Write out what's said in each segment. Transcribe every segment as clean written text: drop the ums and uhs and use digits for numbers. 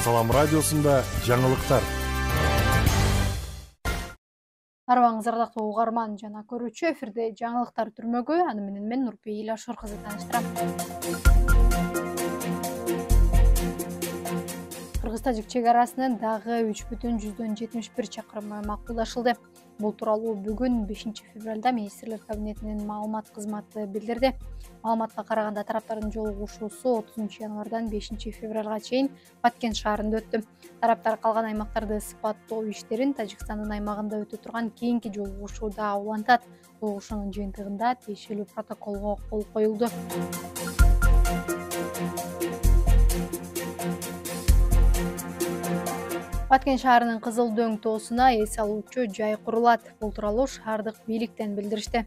Салам радиосунда жаңылыктар. Арбаңыз ардактуу угарман жана көрүүчү, эфирде жаңылыктар түрмөгү. Аны менен мен Нурпейил Ашур кызы тааныштырам. Кыргыз-Тажик чек арасынын дагы 3,71 чакырымы макулдашылды. Бул тууралуу бүгүн 5 февралда министрлер кабинетинин маалымат кызматы билдирди. Маалыматка караганда тараптардын жолугушуусу 30 январдан 5 февралга чейин Баткен шаарында өттү. Тараптар калган аймактарды сыпаттоо иштерин Тажикстандын аймагында өтө турган кийинки жолугушууда улантат. Жолугушуунун жыйынтыгында тиешелүү протоколго кол коюлду. Баткен шаарынын Кызыл Дөң тоосуна эс алуучу жай курулат. Бул тууралуу шаардык бийликтен билдиришти.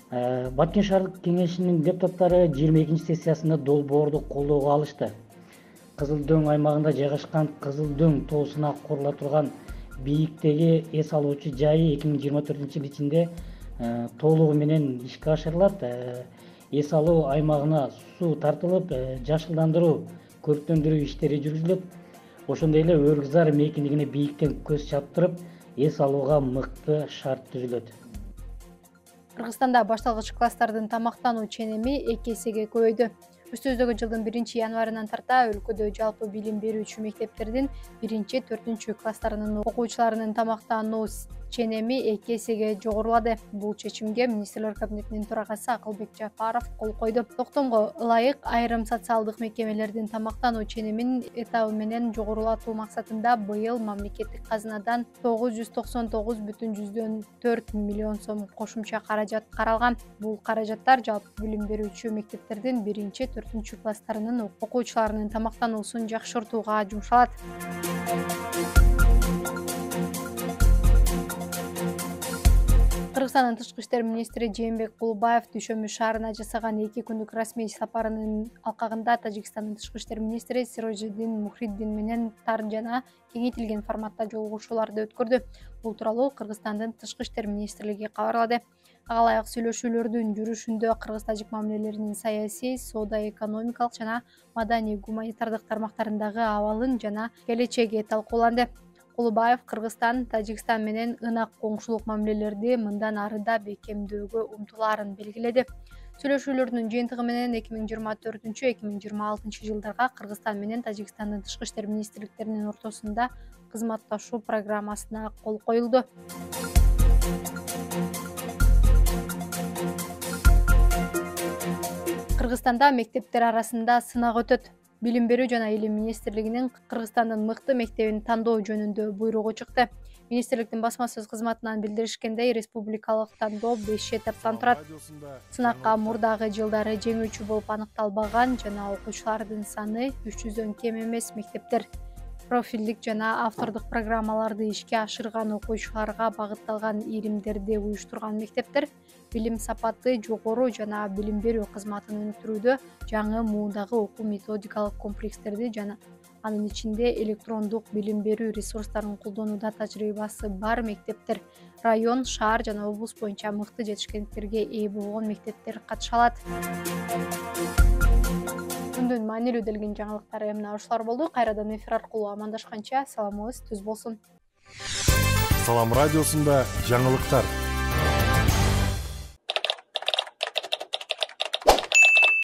Баткен шаардык кеңешинин депутаттары 22-сессиясында долбоорду колдоого алышты. Кызыл Дөң аймагында жайгашкан Кызыл Дөң тоосуна курула турган бийиктеги эс алуучу жайы 2024 ичинде толугу менен ишке ашырылат. Эс алуу аймагына суу тартылып, жашылдандыруу, көрктөндүрүү иштери жүргүзүлөт. Ошондой эле Өргүзар мейкиндигине бийиктен көз чаптырып, эс алууга мыкты шарт түзүлөт. Кыргызстанда башталгыч класстардын тамактануу ченеми 2 эсеге көбөйдү. Өстөздөгү жылдын 1-январынан тарта өлкөдө жалпы билим берүүчү мектептердин 1-4 класстарынын окуучуларынын тамактануу ченеми 2 эсеге жогорулады. Бул чечимге министрлер кабинетинин төрагасы Акылбек Жапаров кол койду. Токтомго ылайык айрым социалдык мекемелердин тамактануу ченемин этабы менен жогорулатуу максатында быйыл мамлекеттик казынадан 999,4 миллион сом кошумча каражат каралган. Бул каражаттар жалпы билим берүүчү мектептердин 1-4 класстарынын окуучуларынын тамактануусун жакшыртууга жумшалат. Кыргызстандын тышкы иштер министри Жээнбек Кулубаев Дүйшөмбү шаарына жасаган 2 күндүк расмий сапарынын алкагында Тажикстандын тышкы иштер министри Сирожиддин Мухриддин менен тар жана кеңейтилген форматта жолугушууларды өткөрдү. Бул тууралуу Кыргызстандын тышкы иштер министрлиги кабарлады. Ага ылайык сүйлөшүүлөрдүн жүрүшүндө кыргыз-тажик мамилелеринин саясий, соода-экономикалык жана маданий-гуманитардык тармактарындагы абалын жана келечеги талкууланды. Кулубаев Кыргызстан, Тажикстан менен ынак коңшулук мамилелерди мындан ары да бекемдөөгө умтулаарын белгиледи. Сүйлөшүүлөрдүн жыйынтыгы менен 2024-2026 жылдарга Кыргызстан менен Тажикстандын тышкы иштер министрликтеринин ортосунда кызматташуу программасына кол коюлду. Кыргызстанда мектептер арасында сынак өтөт. Билим берүү жана илим министрлигинин Кыргызстандын мыкты мектебин тандоо жөнүндө буйругу чыкты. Министрликтин басма сөз кызматынан билдиришкендей, республикалык тандоо 5 этаптан турат. Сынакка мурдагы жылдары жеңүүчү болуп аныкталбаган жана окуучулардын саны 300дөн кем эмес мектептер, профилдик жана автордук программаларды ишке ашырган окуучуларга багытталган иримдерди уюштурган мектептер, билим сапаты жогору жана билим берүү кызматын өнүктүрүүдө жаңы муундагы окуу методикалык комплекстерди жана анын ичинде электрондук билим берүү ресурстарын колдонууда тажрыйбасы бар мектептер, район, шаар жана облус боюнча мыкты жетишкендиктерге ээ болгон мектептер катыша алат. Күндүн маанилүү делген жаңылыктары эмне ушулар болду. Кайрадан эфир аркылуу амандашканча саламыңыз түз болсун. Салам радиосунда жаңылыктар.